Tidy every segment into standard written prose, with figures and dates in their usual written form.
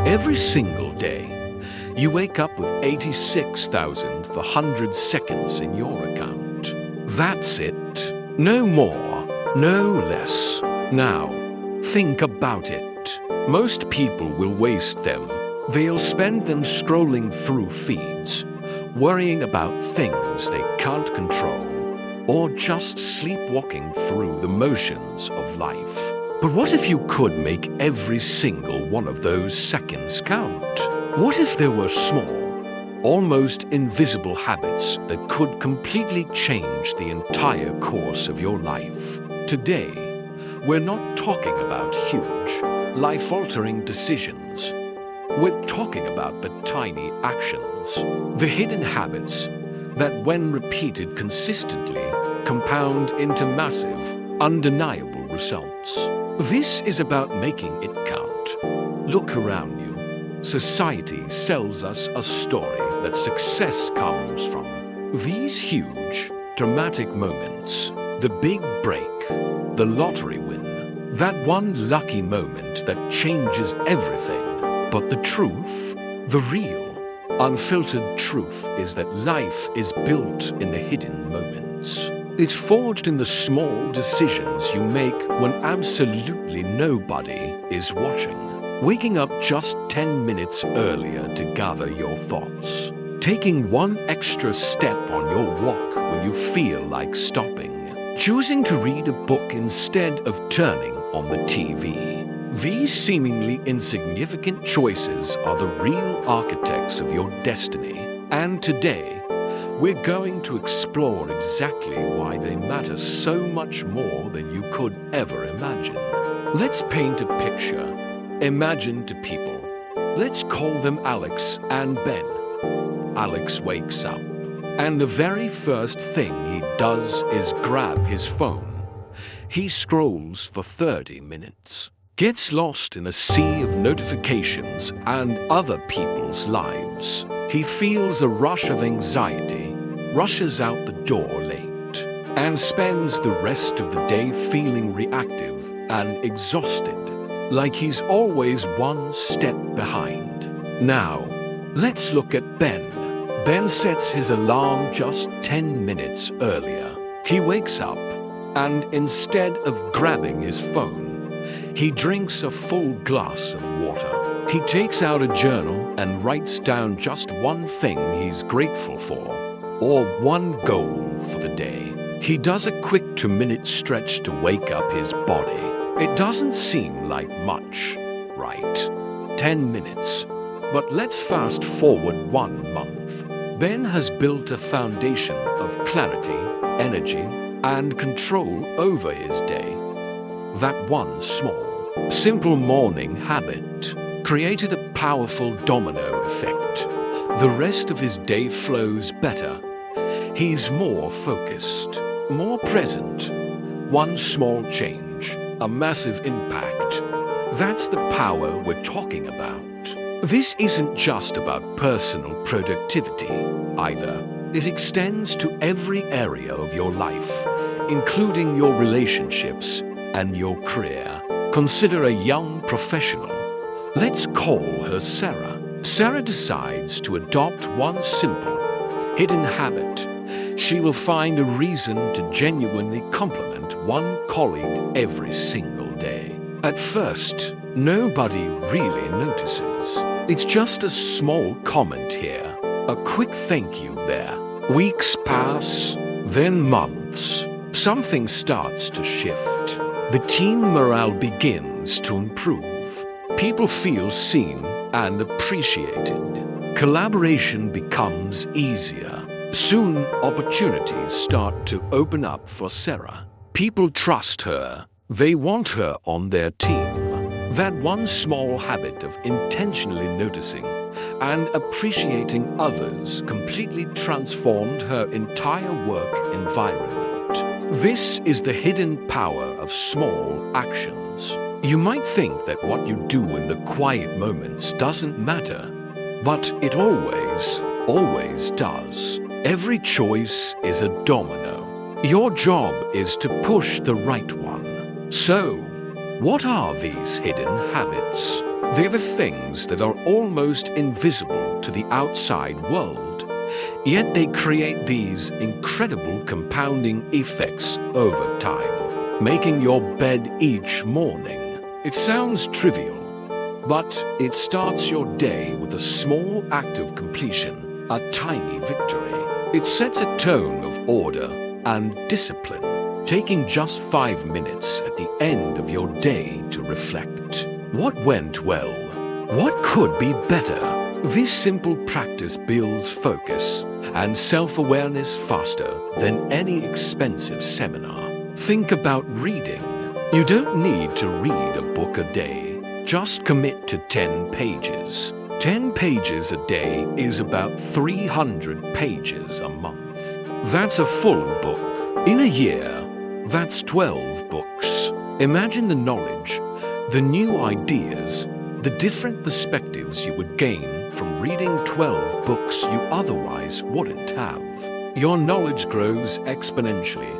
Every single day, you wake up with 86,400 seconds in your account. That's it. No more, no less. Now, think about it. Most people will waste them. They'll spend them scrolling through feeds, worrying about things they can't control, or just sleepwalking through the motions of life. But what if you could make every single one of those seconds count? What if there were small, almost invisible habits that could completely change the entire course of your life? Today, we're not talking about huge, life-altering decisions. We're talking about the tiny actions, the hidden habits that, when repeated consistently, compound into massive, undeniable results. This is about making it count. Look around you. Society sells us a story that success comes from these huge, dramatic moments. The big break, the lottery win, that one lucky moment that changes everything. But the truth, the real, unfiltered truth is that life is built in the hidden moments. It's forged in the small decisions you make when absolutely nobody is watching. Waking up just 10 minutes earlier to gather your thoughts. Taking one extra step on your walk when you feel like stopping. Choosing to read a book instead of turning on the TV. These seemingly insignificant choices are the real architects of your destiny. And today, we're going to explore exactly why they matter so much more than you could ever imagine. Let's paint a picture. Imagine two people. Let's call them Alex and Ben. Alex wakes up, and the very first thing he does is grab his phone. He scrolls for 30 minutes. Gets lost in a sea of notifications and other people's lives. He feels a rush of anxiety, rushes out the door late, and spends the rest of the day feeling reactive and exhausted, like he's always one step behind. Now, let's look at Ben. Ben sets his alarm just 10 minutes earlier. He wakes up, and instead of grabbing his phone, he drinks a full glass of water. He takes out a journal and writes down just one thing he's grateful for, or one goal for the day. He does a quick 2-minute stretch to wake up his body. It doesn't seem like much, right? 10 minutes. But let's fast forward 1 month. Ben has built a foundation of clarity, energy, and control over his day. That one small, simple morning habit created a powerful domino effect. The rest of his day flows better. He's more focused, more present. One small change, a massive impact. That's the power we're talking about. This isn't just about personal productivity either. It extends to every area of your life, including your relationships and your career. Consider a young professional. Let's call her Sarah. Sarah decides to adopt one simple, hidden habit. She will find a reason to genuinely compliment one colleague every single day. At first, nobody really notices. It's just a small comment here, a quick thank you there. Weeks pass, then months. Something starts to shift. The team morale begins to improve. People feel seen and appreciated. Collaboration becomes easier. Soon, opportunities start to open up for Sarah. People trust her. They want her on their team. That one small habit of intentionally noticing and appreciating others completely transformed her entire work environment. This is the hidden power of small actions. You might think that what you do in the quiet moments doesn't matter, but it always does. Every choice is a domino. Your job is to push the right one. So, what are these hidden habits? They're the things that are almost invisible to the outside world, yet they create these incredible compounding effects over time, making your bed each morning. It sounds trivial, but it starts your day with a small act of completion, a tiny victory. It sets a tone of order and discipline, taking just 5 minutes at the end of your day to reflect. What went well? What could be better? This simple practice builds focus and self-awareness faster than any expensive seminar. Think about reading. You don't need to read a book a day. Just commit to 10 pages. 10 pages a day is about 300 pages a month. That's a full book. In a year, that's 12 books. Imagine the knowledge, the new ideas, the different perspectives you would gain from reading 12 books you otherwise wouldn't have. Your knowledge grows exponentially,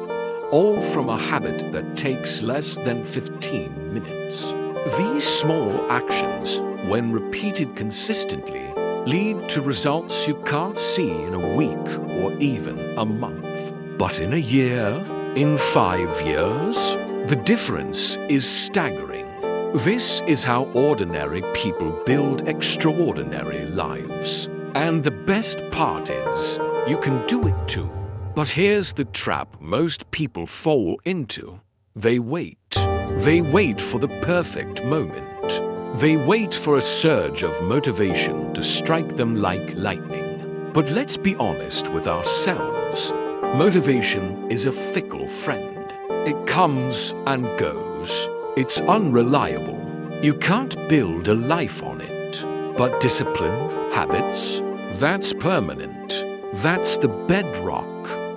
all from a habit that takes less than 15 minutes. These small actions, when repeated consistently, lead to results you can't see in a week or even a month. But in a year, in 5 years, the difference is staggering. This is how ordinary people build extraordinary lives. And the best part is, you can do it too. But here's the trap most people fall into. They wait. They wait for the perfect moment. They wait for a surge of motivation to strike them like lightning. But let's be honest with ourselves. Motivation is a fickle friend. It comes and goes. It's unreliable. You can't build a life on it. But discipline, habits, that's permanent. That's the bedrock.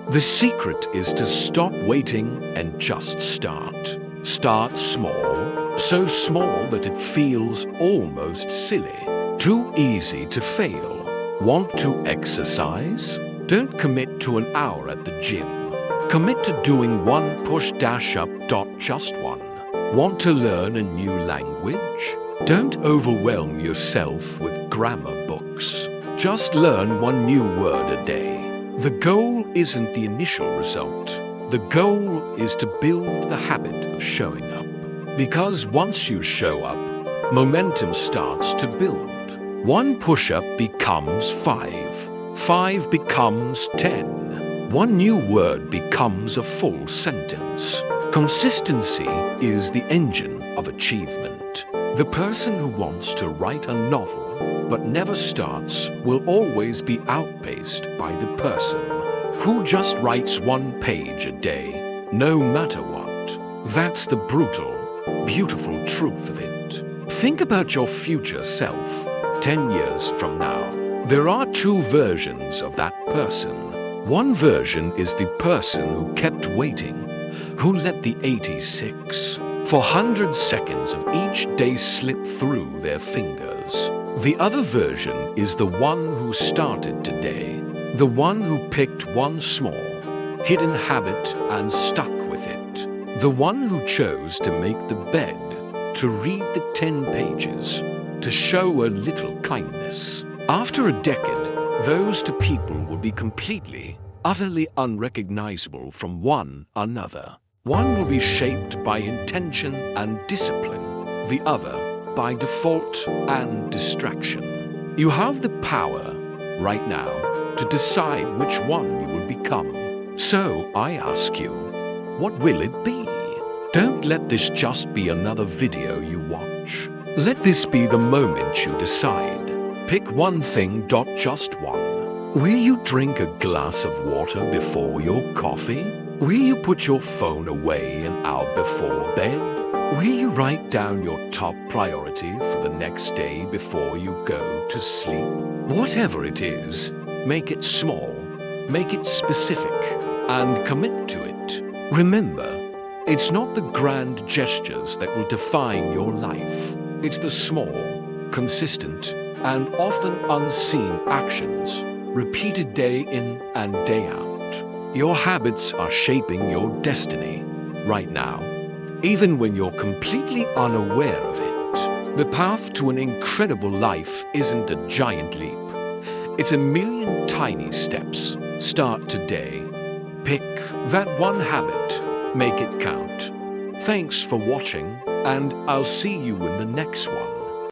The secret is to stop waiting and just start. Start small, so small that it feels almost silly. Too easy to fail. Want to exercise? Don't commit to an hour at the gym. Commit to doing one push-up. Just one. Want to learn a new language? Don't overwhelm yourself with grammar books. Just learn one new word a day. The goal isn't the initial result. The goal is to build the habit of showing up. Because once you show up, momentum starts to build. One push-up becomes 5. 5 becomes 10. One new word becomes a full sentence. Consistency is the engine of achievement. The person who wants to write a novel but never starts will always be outpaced by the person who just writes 1 page a day, no matter what. That's the brutal, beautiful truth of it. Think about your future self, 10 years from now. There are 2 versions of that person. One version is the person who kept waiting, who let the 86 for 100 seconds of each day slip through their fingers. The other version is the one who started today, the one who picked one small, hidden habit and stuck with it, the one who chose to make the bed, to read the 10 pages, to show a little kindness. After a decade, those 2 people will be completely, utterly unrecognizable from one another. One will be shaped by intention and discipline, the other by default and distraction. You have the power, right now, to decide which one you will become. So I ask you, what will it be? Don't let this just be another video you watch. Let this be the moment you decide. Pick one thing. Just one. Will you drink a glass of water before your coffee? Will you put your phone away an hour before bed? Will you write down your top priority for the next day before you go to sleep? Whatever it is, make it small, make it specific, and commit to it. Remember, it's not the grand gestures that will define your life. It's the small, consistent, and often unseen actions, repeated day in and day out. Your habits are shaping your destiny right now, even when you're completely unaware of it. The path to an incredible life isn't a giant leap. It's a million tiny steps. Start today. Pick that one habit. Make it count. Thanks for watching, and I'll see you in the next one.